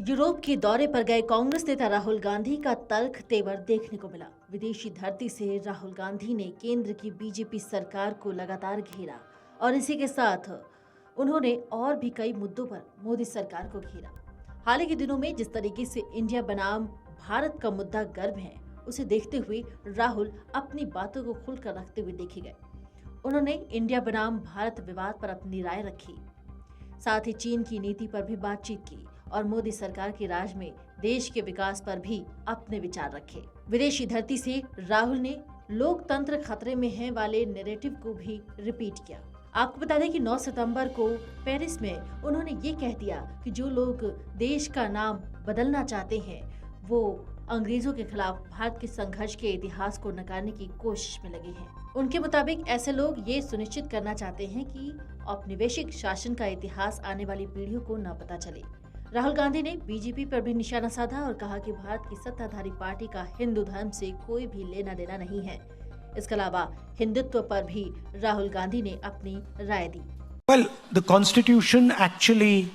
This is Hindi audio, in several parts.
यूरोप के दौरे पर गए कांग्रेस नेता राहुल गांधी का तल्ख तेवर देखने को मिला। विदेशी धरती से राहुल गांधी ने केंद्र की बीजेपी सरकार को लगातार घेरा और इसी के साथ उन्होंने और भी कई मुद्दों पर मोदी सरकार को घेरा। हाल ही के दिनों में जिस तरीके से इंडिया बनाम भारत का मुद्दा गर्म है, उसे देखते हुए राहुल अपनी बातों को खुलकर रखते हुए देखे गए। उन्होंने इंडिया बनाम भारत विवाद पर अपनी राय रखी, साथ ही चीन की नीति पर भी बातचीत की और मोदी सरकार के राज में देश के विकास पर भी अपने विचार रखे। विदेशी धरती से राहुल ने लोकतंत्र खतरे में है वाले नैरेटिव को भी रिपीट किया। आपको बता दें कि 9 सितंबर को पेरिस में उन्होंने ये कह दिया कि जो लोग देश का नाम बदलना चाहते हैं वो अंग्रेजों के खिलाफ भारत के संघर्ष के इतिहास को नकारने की कोशिश में लगे हैं। उनके मुताबिक ऐसे लोग ये सुनिश्चित करना चाहते हैं कि औपनिवेशिक शासन का इतिहास आने वाली पीढ़ियों को न पता चले। राहुल गांधी ने बीजेपी पर भी निशाना साधा और कहा कि भारत की सत्ताधारी पार्टी का हिंदू धर्म से कोई भी लेना देना नहीं है। इसके अलावा हिंदुत्व पर भी राहुल गांधी ने अपनी राय दी। Well, the Constitution actually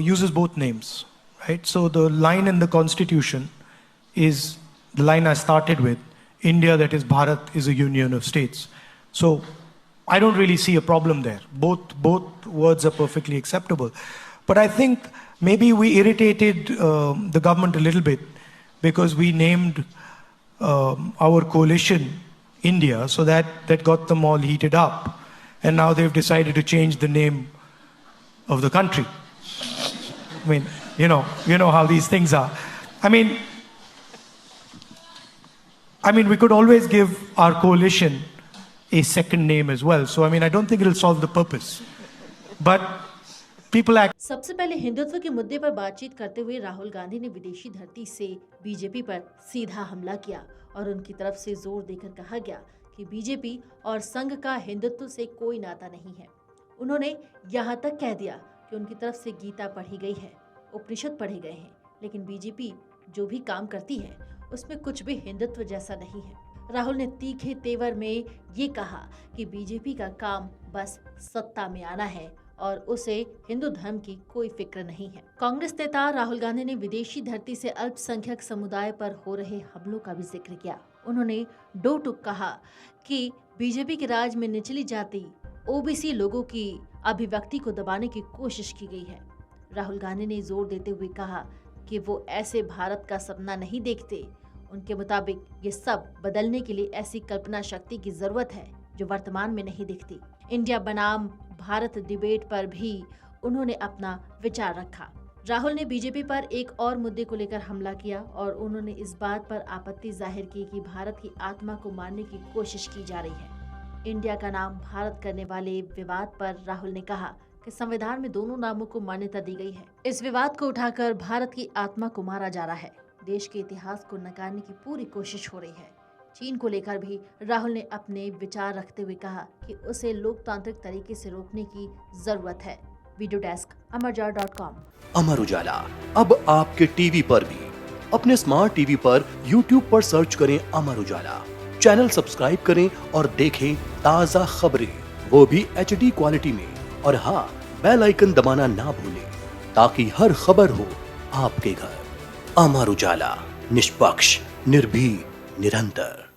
uses both names, right? So the line in the Constitution is the line I started with. India, that is Bharat, is a union of states. So I don't really see a problem there. Both words are perfectly acceptable. But I think maybe we irritated the government a little bit because we named our coalition India, so that got them all heated up. And now they've decided to change the name of the country. I mean, you know how these things are. I mean, we could always give our coalition a second name as well. So, I don't think it'll solve the purpose. But people act. सबसे पहले हिंदुत्व के मुद्दे पर बातचीत करते हुए राहुल गांधी ने विदेशी धरती से बीजेपी पर सीधा हमला किया और उनकी तरफ से जोर देकर कहा गया कि बीजेपी और संघ का हिंदुत्व से कोई नाता नहीं है। उन्होंने यहाँ तक कह दिया कि उनकी तरफ से गीता पढ़ी गई है, उपनिषद पढ़े गए हैं, लेकिन बीजेपी जो भी काम करती है उसमें कुछ भी हिंदुत्व जैसा नहीं है। राहुल ने तीखे तेवर में ये कहा कि बीजेपी का काम बस सत्ता में आना है और उसे हिंदू धर्म की कोई फिक्र नहीं है। कांग्रेस नेता राहुल गांधी ने विदेशी धरती से अल्पसंख्यक समुदाय पर हो रहे हमलों का भी जिक्र किया। उन्होंने दो टूक कहा कि बीजेपी के राज में निचली जाति ओबीसी लोगों की अभिव्यक्ति को दबाने की कोशिश की गई है। राहुल गांधी ने जोर देते हुए कहा कि वो ऐसे भारत का सपना नहीं देखते। उनके मुताबिक ये सब बदलने के लिए ऐसी कल्पना शक्ति की जरूरत है जो वर्तमान में नहीं दिखती। इंडिया बनाम भारत डिबेट पर भी उन्होंने अपना विचार रखा। राहुल ने बीजेपी पर एक और मुद्दे को लेकर हमला किया और उन्होंने इस बात पर आपत्ति जाहिर की कि भारत की आत्मा को मारने की कोशिश की जा रही है। इंडिया का नाम भारत करने वाले विवाद पर राहुल ने कहा कि संविधान में दोनों नामों को मान्यता दी गई है। इस विवाद को उठाकर भारत की आत्मा को मारा जा रहा है। देश के इतिहास को नकारने की पूरी कोशिश हो रही है। चीन को लेकर भी राहुल ने अपने विचार रखते हुए कहा कि उसे लोकतांत्रिक तरीके से रोकने की जरूरत है। Video desk amarujala.com। Amar Ujala अब आपके टीवी पर भी। अपने स्मार्ट टीवी पर YouTube पर सर्च करें अमर उजाला, चैनल सब्सक्राइब करें और देखें ताज़ा खबरें, वो भी HD क्वालिटी में। और हाँ, बेल आइकन दबाना ना भूलें ताकि हर खबर हो आपके घर। अमर उजाला, निष्पक्ष, निर्भीक, निरंतर।